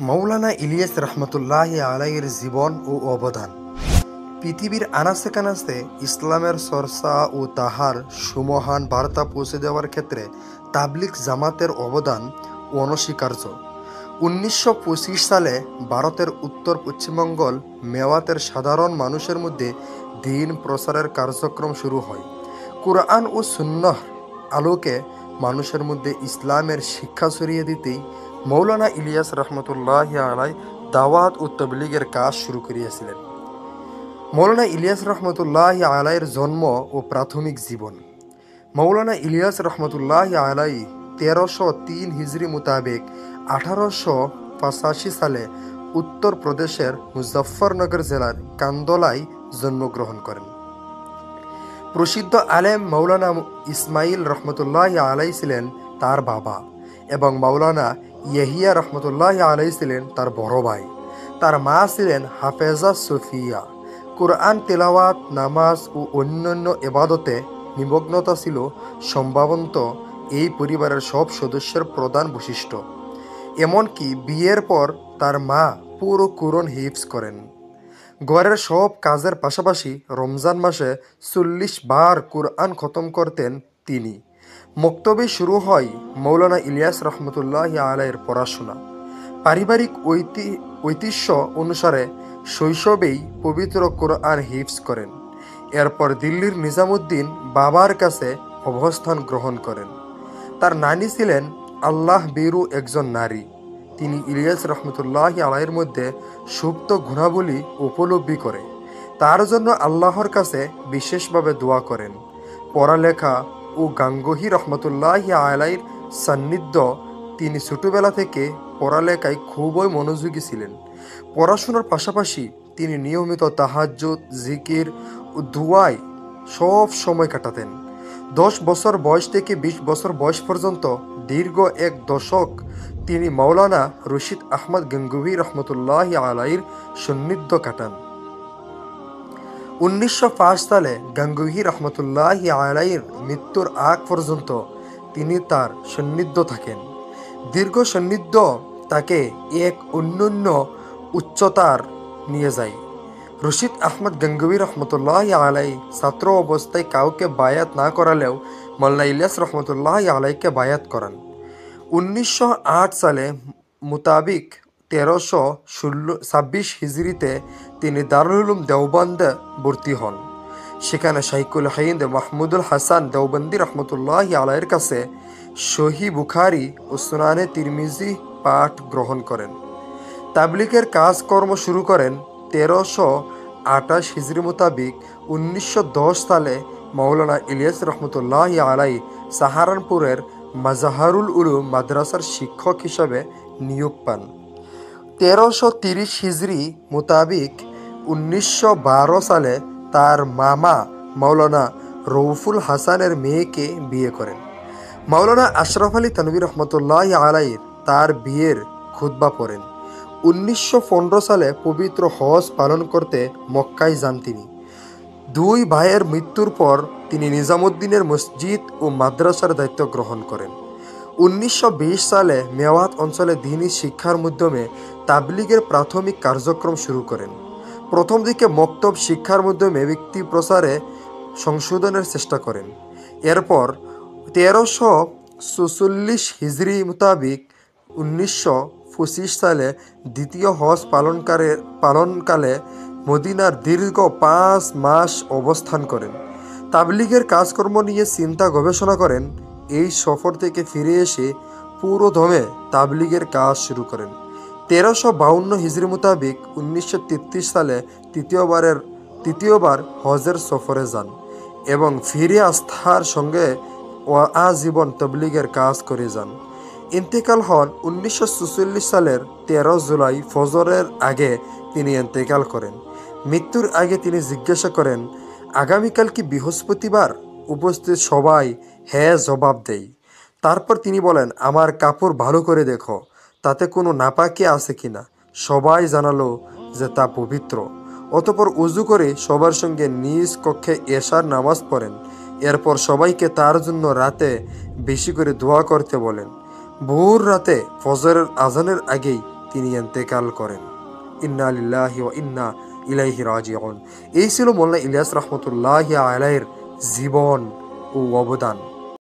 মৌলানা ইলিয়াস রহমতুল্লাহি আলাইহির জীবন ও অবদান। পৃথিবীর আনাচে কানাচে ইসলামের চর্চা ও তাহার সুমহান বার্তা পৌঁছে দেওয়ার ক্ষেত্রে তাবলিগ জামাতের অবদান অনস্বীকার্য। 1925 সালে ভারতের উত্তর পশ্চিমবঙ্গল মেওয়াতের সাধারণ মানুষের মধ্যে দ্বীন প্রচারের কার্যক্রম শুরু হয়। কুরআন ও সুন্নাহর আলোকে মানুষের মধ্যে ইসলামের শিক্ষা ছড়িয়ে দিতেই মৌলানা ইলিয়াস রহমতুল্লাহি আলাই দাওয়াত ও তবলিগের কাজ শুরু করিয়াছিলেন। মৌলানা ইলিয়াস রহমতুল্লাহি আলাইয়ের জন্ম ও প্রাথমিক জীবন। মৌলানা ইলিয়াস রহমতুল্লাহি আলাই 1303 হিজরি মোতাবেক 1885 সালে উত্তর প্রদেশের মুজফ্ফরনগর জেলার কান্দলায় জন্মগ্রহণ করেন। প্রসিদ্ধ আলেম মৌলানা ইসমাইল রহমতুল্লাহি আলাই ছিলেন তার বাবা এবং মৌলানা ইয়াহিয়া রহমতুল্লাহি আলাই ছিলেন তার বড় ভাই। তার মা ছিলেন হাফেজা সুফিয়া। কুরআন তেলাওয়াত, নামাজ ও অন্যান্য ইবাদতে নিমগ্নতা ছিল সম্ভবত এই পরিবারের সব সদস্যের প্রধান বৈশিষ্ট্য। এমনকি বিয়ের পর তার মা পুরো কুরআন হিফজ করেন। ঘরের সব কাজের পাশাপাশি রমজান মাসে 40 বার কুরআন খতম করতেন তিনি। মক্তবে শুরু হয় মৌলানা ইলিয়াস রহমতুল্লাহি আলাইয়ের পড়াশোনা। পারিবারিক ঐতিহ্য অনুসারে শৈশবেই পবিত্র কুরআন হিফজ করেন। এরপর দিল্লির নিজামুদ্দিন বাবার কাছে অবস্থান গ্রহণ করেন। তার নানি ছিলেন আল্লাহ বীরু একজন নারী। তিনি ইলিয়াস রহমতুল্লাহি আলাইয়ের মধ্যে সুপ্ত গুণাবলী উপলব্ধি করে তার জন্য আল্লাহর কাছে বিশেষভাবে দোয়া করেন। পড়ালেখা ও গাঙ্গোহী রহমতুল্লাহি আলাইয়ের সান্নিধ্য, তিনি ছোটবেলা থেকে পড়ালেখায় খুবই মনোযোগী ছিলেন। পড়াশোনার পাশাপাশি তিনি নিয়মিত তাহাজ্জুদ, জিকির ও দুআয় সব সময় কাটাতেন। 10 বছর বয়স থেকে 20 বছর বয়স পর্যন্ত দীর্ঘ এক দশক তিনি মৌলানা রশিদ আহমদ গঙ্গোহী রহমতুল্লাহি আলাইয়ের সান্নিধ্য কাটান। 1905 সালে গঙ্গোহী রহমতুল্লাহি আলাইয়ের মৃত্যুর আগ পর্যন্ত তিনি তার সান্নিধ্য থাকেন। দীর্ঘ সান্নিধ্য তাকে এক অনন্য উচ্চতার নিয়ে যায়। রশিদ আহমদ গঙ্গোহী রহমতুল্লাহি আলাই ছাত্র অবস্থায় কাউকে বায়াত না করালেও মৌলানা ইলিয়াস রহমতুল্লাহি আলাইকে বায়াত করান। 1908 সালে মোতাবিক 1326 হিজরিতে তিনি দারুল উলুম দেওবন্দে ভর্তি হন। সেখানে শাইখুল হিন্দ মাহমুদুল হাসান দেওবন্দি রহমতুল্লাহি আলাইয়ের কাছে সহি বুখারি ও সুনানে তিরমিজি পাঠ গ্রহণ করেন। তাবলিগের কাজকর্ম শুরু করেন। 1328 হিজরি মোতাবিক 1910 সালে মৌলানা ইলিয়াস রহমতুল্লাহি আলাই সাহারানপুরের মাজাহারুল উলুম মাদ্রাসার শিক্ষক হিসাবে নিয়োগ পান। 1330 হিজরি মোতাবিক 1912 সালে তার মামা মৌলানা রউফুল হাসানের মেয়েকে বিয়ে করেন। মৌলানা আশরাফ আলী থানভী রহমতুল্লাহি আলাইয়ের তার বিয়ের খুতবা পড়েন। 1915 সালে পবিত্র হজ পালন করতে মক্কায় যান তিনি। 2 ভাইয়ের মৃত্যুর পর তিনি নিজামুদ্দিনের মসজিদ ও মাদ্রাসার দায়িত্ব গ্রহণ করেন। 1920 সালে মেওয়াত অঞ্চলে দ্বীনি শিক্ষার মাধ্যমে তাবলিগের প্রাথমিক কার্যক্রম শুরু করেন। প্রথম দিকে মক্তব শিক্ষার মাধ্যমে ব্যক্তি প্রচারে সংশোধনের চেষ্টা করেন। এরপর 1346 হিজরি মোতাবিক 1925 সালে দ্বিতীয় হজ পালনকালে মদিনার দীর্ঘ 5 মাস অবস্থান করেন। তাবলিগের কাজকর্ম নিয়ে চিন্তা গবেষণা করেন। এই সফর থেকে ফিরে এসে পুরো দমে তাবলিগের কাজ শুরু করেন। 1352 হিজরি মোতাবিক 1933 সালে তৃতীয়বার হজের সফরে যান এবং ফিরে আস্থার সঙ্গে আজীবন তবলিগের কাজ করে যান। ইন্তেকাল হন 1944 সালের 13 জুলাই ফজরের আগে তিনি ইন্তেকাল করেন। মৃত্যুর আগে তিনি জিজ্ঞাসা করেন, আগামীকাল কি বৃহস্পতিবার? উপস্থিত সবাই হ্যাঁ জবাব দেয়। তারপর তিনি বলেন, আমার কাপড় ভালো করে দেখো, তাতে কোনো নাপাকি আছে কিনা। সবাই জানালো যে তা পবিত্র। অতঃপর উজু করে সবার সঙ্গে নিজ কক্ষে এশার নামাজ পড়েন। এরপর সবাইকে তার জন্য রাতে বেশি করে দোয়া করতে বলেন। ভোর রাতে ফজরের আজানের আগেই তিনি ইন্তেকাল করেন। ইন্না লিল্লাহি ওয়া ইন্না ইলাইহি রাজিউন। এই ছিল মোল্লা ইলিয়াস রহমতুল্লাহি আলাইহির জীবন ও অবদান।